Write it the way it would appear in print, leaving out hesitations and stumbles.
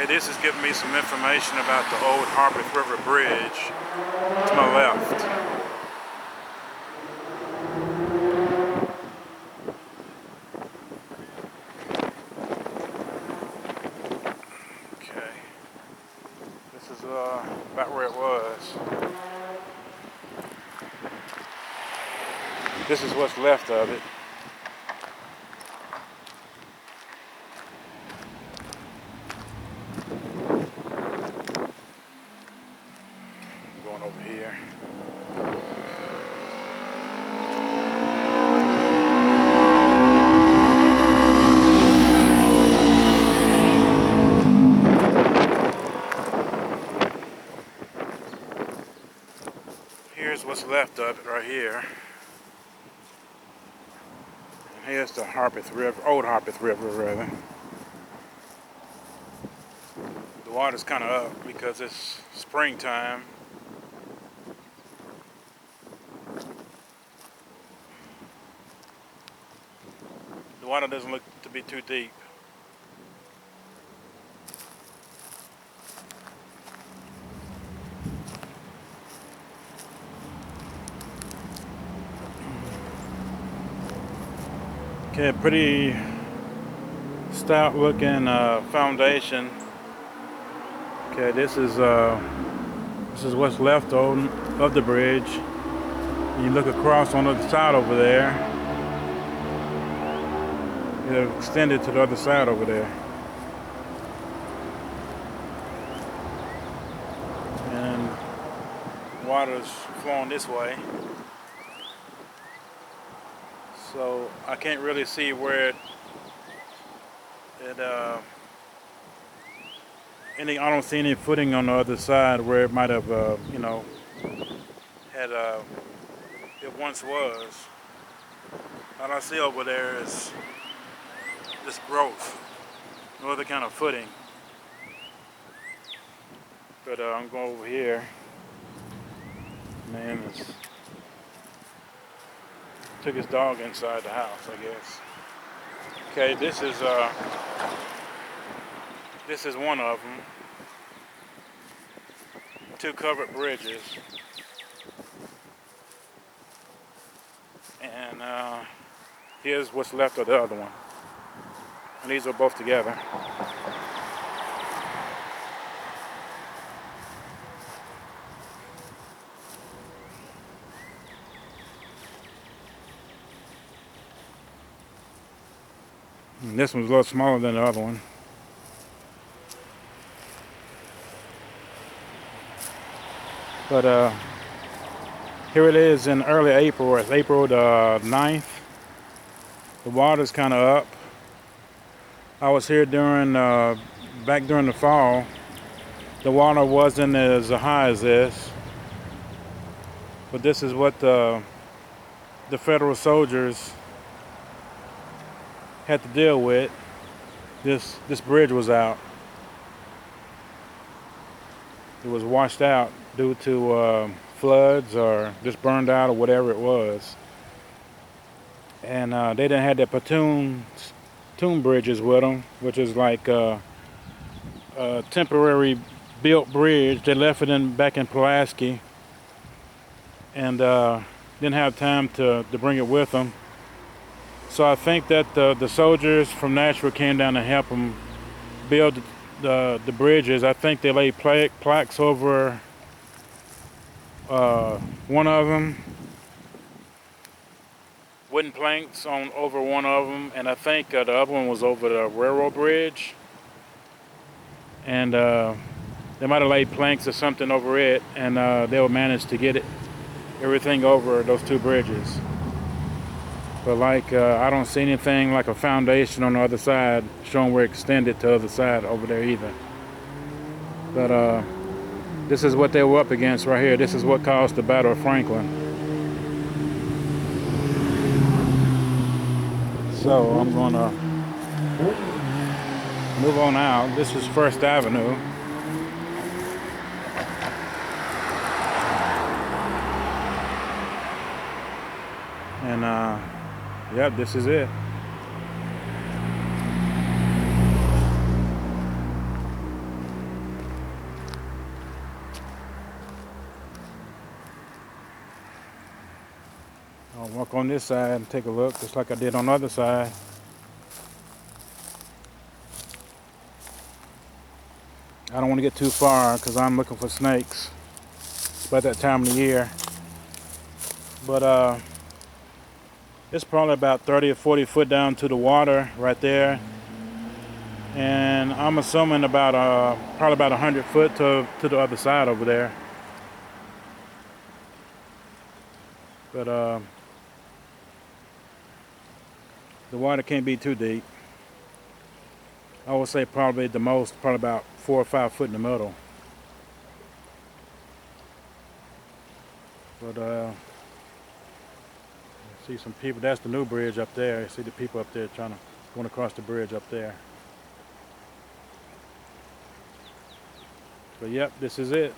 Okay, this is giving me some information about the old Harpeth River Bridge to my left. Okay, this is about where it was. This is what's left of it. Going over here. Here's what's left of it right here. And here's the Harpeth River, old Harpeth River rather. The water's kind of up because it's springtime. The water doesn't look to be too deep. Okay, pretty stout looking foundation. Okay, this is what's left of the bridge. You look across on the other side over there. It extended to the other side over there. And water's flowing this way. So I can't really see where I don't see any footing on the other side where it might have, had it once was. All I see over there is this growth, no other kind of footing. But I'm going over here. Man, took his dog inside the house, I guess. Okay, this is one of them. Two covered bridges. And here's what's left of the other one. And these are both together. And this one's a little smaller than the other one. But here it is in early April. It's April the 9th. The water's kind of up. I was here back during the fall. The water wasn't as high as this. But this is what the federal soldiers had to deal with. This bridge was out. It was washed out due to floods or just burned out or whatever it was. And they didn't have their pontoon bridges with them, which is like a temporary built bridge. They left it back in Pulaski and didn't have time to bring it with them. So I think that the soldiers from Nashville came down to help them build the bridges. I think they laid plaques over one of them, wooden planks over one of them, and I think the other one was over the railroad bridge. And they might have laid planks or something over it, and they'll manage to get everything over those two bridges. But I don't see anything like a foundation on the other side showing where it extended to the other side over there either. But this is what they were up against right here. This is what caused the Battle of Franklin. So I'm gonna move on out. This is First Avenue. And yep, this is it. walk on this side and take a look, just like I did on the other side. I don't want to get too far because I'm looking for snakes. It's about that time of the year. But it's probably about 30 or 40 foot down to the water right there. And I'm assuming about probably about 100 foot to the other side over there. But the water can't be too deep. I would say probably the most, probably about 4 or 5 foot in the middle. But see some people. That's the new bridge up there. You see the people up there going across the bridge up there. But yep, this is it.